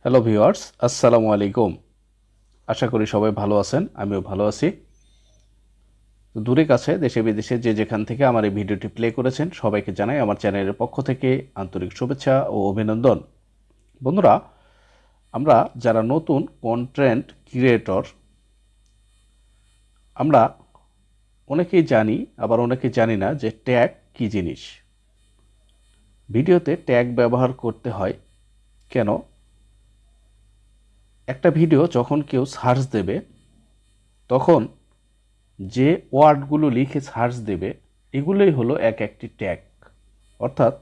Hello viewers, আসসালামু আলাইকুম। আশা করি সবাই ভালো আছেন, আমিও ভালো আছি। তো দূরে কাছে দেশে বিদেশে যে যেখান থেকে আমার এই ভিডিওটি প্লে করেছেন সবাইকে জানাই আমার চ্যানেলের পক্ষ থেকে আন্তরিক শুভেচ্ছা ও অভিনন্দন। বন্ধুরা, আমরা যারা নতুন কন্টেন্ট ক্রিয়েটর, আমরা অনেকেই জানি আবার অনেকেই জানি না যে ট্যাগ কী জিনিস। ভিডিওতে ট্যাগ ব্যবহার করতে হয় কেন? একটা ভিডিও যখন কেউ সার্চ দেবে তখন যে ওয়ার্ডগুলো লিখে সার্চ দেবে এগুলোই হলো এক একটি ট্যাগ। অর্থাৎ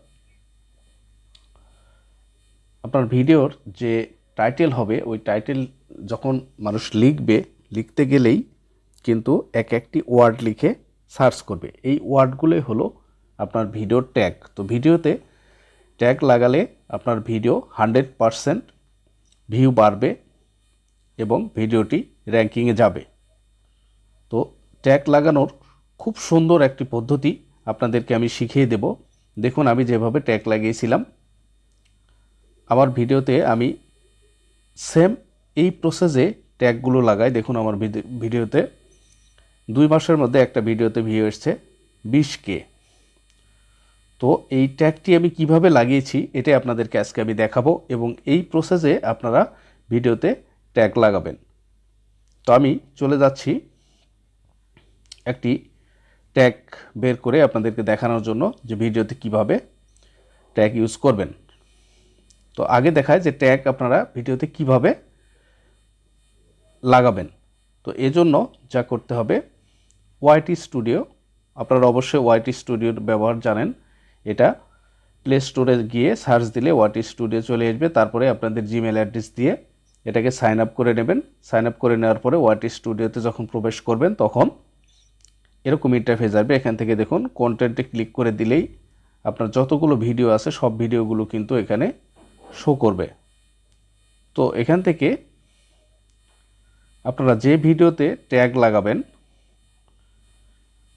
আপনার ভিডিওর যে টাইটেল হবে ওই টাইটেল যখন মানুষ লিখবে, লিখতে গেলেই কিন্তু এক একটি ওয়ার্ড লিখে সার্চ করবে। এই ওয়ার্ডগুলোই হলো আপনার ভিডিওর ট্যাগ। তো ভিডিওতে ট্যাগ লাগালে আপনার ভিডিও 100% ভিউ বাড়বে এবং ভিডিওটি র্যাঙ্কিংয়ে যাবে। তো ট্যাগ লাগানোর খুব সুন্দর একটি পদ্ধতি আপনাদেরকে আমি শিখিয়ে দেব। দেখুন আমি যেভাবে ট্যাগ লাগিয়েছিলাম আমার ভিডিওতে, আমি সেম এই প্রসেসে ট্যাগগুলো লাগাই। দেখুন আমার ভিডিওতে 2 মাসের মধ্যে একটা ভিডিওতে ভিউ এসছে 20K। তো এই ট্যাগটি আমি কিভাবে লাগিয়েছি এটাই আপনাদেরকে আজকে আমি দেখাবো এবং এই প্রসেসে আপনারা ভিডিওতে ট্যাগ লাগাবেন। তো আমি চলে যাচ্ছি একটি ট্যাগ বের করে আপনাদেরকে দেখানোর জন্য যে ভিডিওতে কিভাবে ট্যাগ ইউজ করবেন। তো আগে দেখায় যে ট্যাগ আপনারা ভিডিওতে কিভাবে লাগাবেন। তো এজন্য যা করতে হবে, ওয়াইটি স্টুডিও, আপনারা অবশ্যই ওয়াইটি স্টুডিওর ব্যবহার জানেন। এটা প্লে স্টোরে গিয়ে সার্চ দিলে ওয়াইটি স্টুডিও চলে আসবে। তারপরে আপনাদের জিমেল অ্যাড্রেস দিয়ে এটাকে সাইন আপ করে নেবেন। সাইন আপ করে নেওয়ার পরে ওয়াইটি স্টুডিওতে যখন প্রবেশ করবেন তখন এরকম ইন্টারফেস আসবে। এখান থেকে দেখুন কন্টেন্টে ক্লিক করে দিলেই আপনার যতগুলো ভিডিও আছে সব ভিডিওগুলো কিন্তু এখানে শো করবে। তো এখান থেকে আপনারা যে ভিডিওতে ট্যাগ লাগাবেন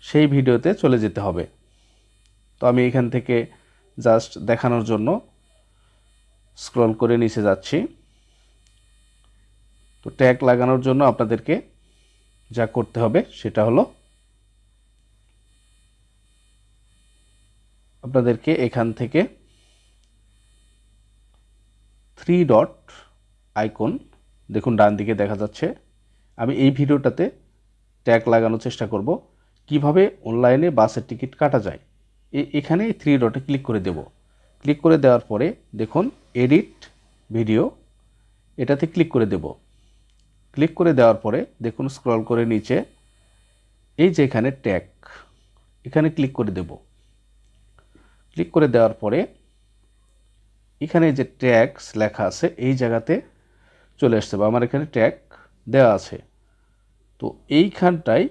সেই ভিডিওতে চলে যেতে হবে। তো আমি এখান থেকে জাস্ট দেখানোর জন্য স্ক্রল করে নিচে যাচ্ছি। তো ট্যাগ লাগানোর জন্য আপনাদেরকে যা করতে হবে সেটা হলো আপনাদেরকে এখান থেকে 3 ডট আইকন দেখুন ডান দিকে দেখা যাচ্ছে। আমি এই ভিডিওটাতে ট্যাগ লাগানোর চেষ্টা করব কিভাবে অনলাইনে বাসের টিকিট কাটা যায়। এখানে 3 ডটে ক্লিক করে দেব। ক্লিক করে দেওয়ার পরে দেখুন এডিট ভিডিও, এটাতে ক্লিক করে দেব। ক্লিক করে দেওয়ার পরে দেখুন স্ক্রল করে নিচে এই যে এখানে ট্যাগ, এখানে ক্লিক করে দেব। ক্লিক করে দেওয়ার পরে এখানে যে ট্যাগস লেখা আছে এই জায়গাতে চলে আসছে বা আমার এখানে ট্যাগ দেওয়া আছে। তো এইখানটায়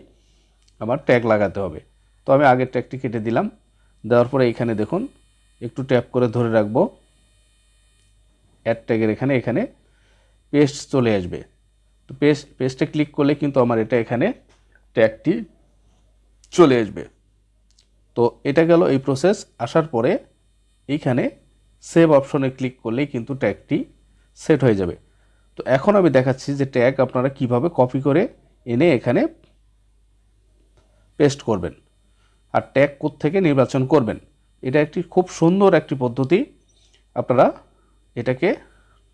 আমার ট্যাগ লাগাতে হবে। তো আমি আগের ট্যাগটি কেটে দিলাম। দেওয়ার পরে এখানে দেখুন একটু ট্যাপ করে ধরে রাখবো। অ্যাড ট্যাগের এখানে পেস্ট চলে আসবে। তো পেস্টে ক্লিক করলে কিন্তু আমার এটা এখানে ট্যাগটি চলে আসবে। তো এটা গেল এই প্রসেস। আসার পরে এইখানে সেভ অপশনে ক্লিক করলেই কিন্তু ট্যাগটি সেট হয়ে যাবে। তো এখন আমি দেখাচ্ছি যে ট্যাগ আপনারা কিভাবে কপি করে এনে এখানে পেস্ট করবেন আর ট্যাগ কোড থেকে নির্বাচন করবেন। এটা একটি খুব সুন্দর একটি পদ্ধতি, আপনারা এটাকে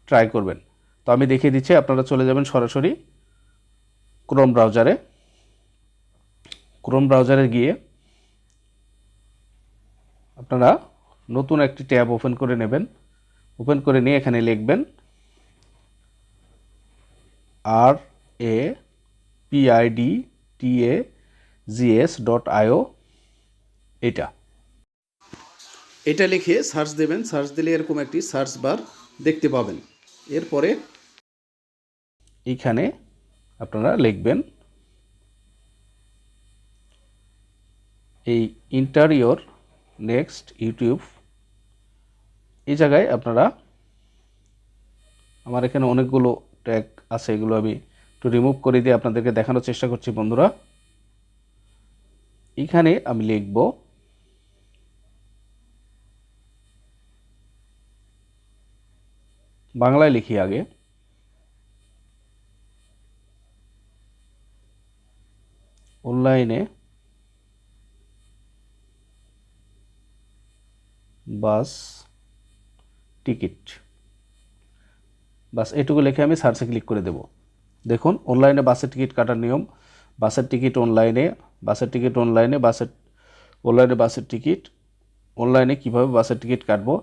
ট্রাই করবেন। তো আমি দেখিয়ে দিচ্ছি, আপনারা চলে যাবেন সরাসরি ক্রোম ব্রাউজারে। ক্রোম ব্রাউজারে গিয়ে আপনারা নতুন একটি ট্যাব ওপেন করে নেবেন। ওপেন করে নিয়ে এখানে লিখবেন rapidtags.io। এটা লিখে সার্চ দেবেন। সার্চ দিলে এরকম একটি সার্চ বার দেখতে পাবেন। এরপরে এইখানে আপনারা লিখবেন এই ইন্টারিয়র নেক্সট ইউটিউব। এই জায়গায় আপনারা, আমার এখানে অনেকগুলো ট্যাগ আছে, এগুলো আমি একটু রিমুভ করে দিয়ে আপনাদেরকে দেখানোর চেষ্টা করছি বন্ধুরা। এখানে আমি লিখব বাংলায় লিখি আগে। অনলাইনে বাস টিকিট, বাস এটুকু লিখে আমি সার্চে ক্লিক করে দেব। দেখুন অনলাইনে বাসের টিকিট কাটার নিয়ম, বাসের টিকিট অনলাইনে, বাসের টিকিট অনলাইনে, অনলাইনে বাসের টিকিট, অনলাইনে কীভাবে বাসের টিকিট কাটবো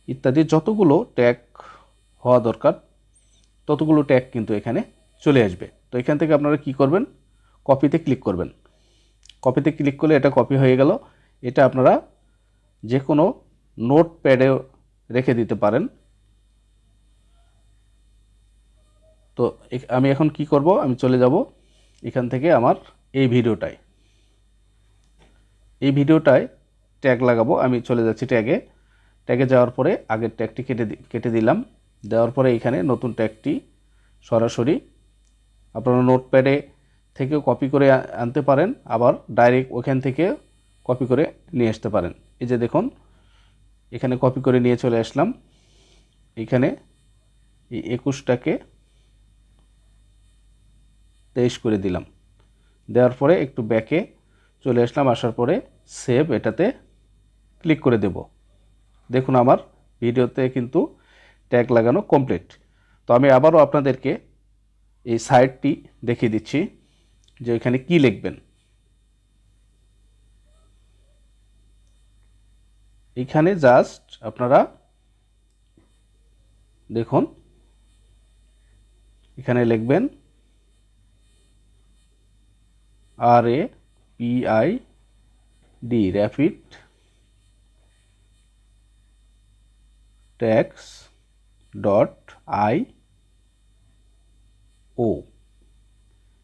ইত্যাদি যতগুলো ট্যাগ হওয়া দরকার ততগুলো ট্যাগ কিন্তু এখানে চলে আসবে। তো এখান থেকে আপনারা কি করবেন, কপিতে ক্লিক করবেন। কপিতে ক্লিক করলে এটা কপি হয়ে গেল। এটা আপনারা যে কোনো নোটপ্যাডে রেখে দিতে পারেন। তো আমি এখন কি করব, আমি চলে যাব এখান থেকে আমার এই ভিডিওটায় ট্যাগ লাগাবো। আমি চলে যাচ্ছি ট্যাগে যাওয়ার পরে আগের ট্যাগটি কেটে দিলাম। দেওয়ার পরে এখানে নতুন ট্যাগটি সরাসরি আপনারা নোটপ্যাডে থেকেও কপি করে আনতে পারেন, আবার ডাইরেক্ট ওখান থেকে কপি করে নিয়ে আসতে পারেন। এই যে দেখুন এখানে কপি করে নিয়ে চলে আসলাম। এখানে এই 21টাকে 23 করে দিলাম। দেওয়ার পরে একটু ব্যাকে চলে আসলাম, আসার পরে সেভ এটাতে ক্লিক করে দেব। দেখুন আমার ভিডিওতে কিন্তু ট্যাগ লাগানো কমপ্লিট। তো আমি আবারও আপনাদেরকে এই সাইটটি দেখিয়ে দিচ্ছি যে এখানে কি লিখবেন। এখানে জাস্ট আপনারা দেখুন এখানে লিখবেন RAPID rapid tax .io,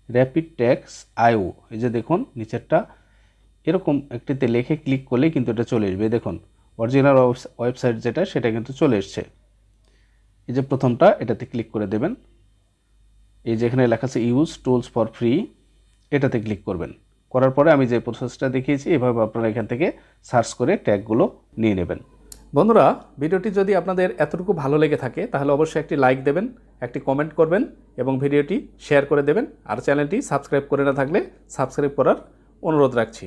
rapid tax IO। এই যে দেখুন নিচেরটা এরকম একটিতে লিখে ক্লিক করলে কিন্তু এটা চলে আসবে। দেখুন অরিজিনাল ওয়েবসাইট যেটা সেটা কিন্তু চলে এসছে। এই যে প্রথমটা এটাতে ক্লিক করে দেবেন। এই যে এখানে লেখা আছে ইউজ টুলস ফর ফ্রি, এটাতে ক্লিক করবেন। করার পরে আমি যে প্রসেসটা দেখিয়েছি এভাবে আপনারা এখান থেকে সার্চ করে ট্যাগগুলো নিয়ে নেবেন। বন্ধুরা, ভিডিওটি যদি আপনাদের এতটুকু ভালো লেগে থাকে তাহলে অবশ্যই একটি লাইক দেবেন, একটি কমেন্ট করবেন এবং ভিডিওটি শেয়ার করে দেবেন। আর চ্যানেলটি সাবস্ক্রাইব করে না থাকলে সাবস্ক্রাইব করার অনুরোধ রাখছি।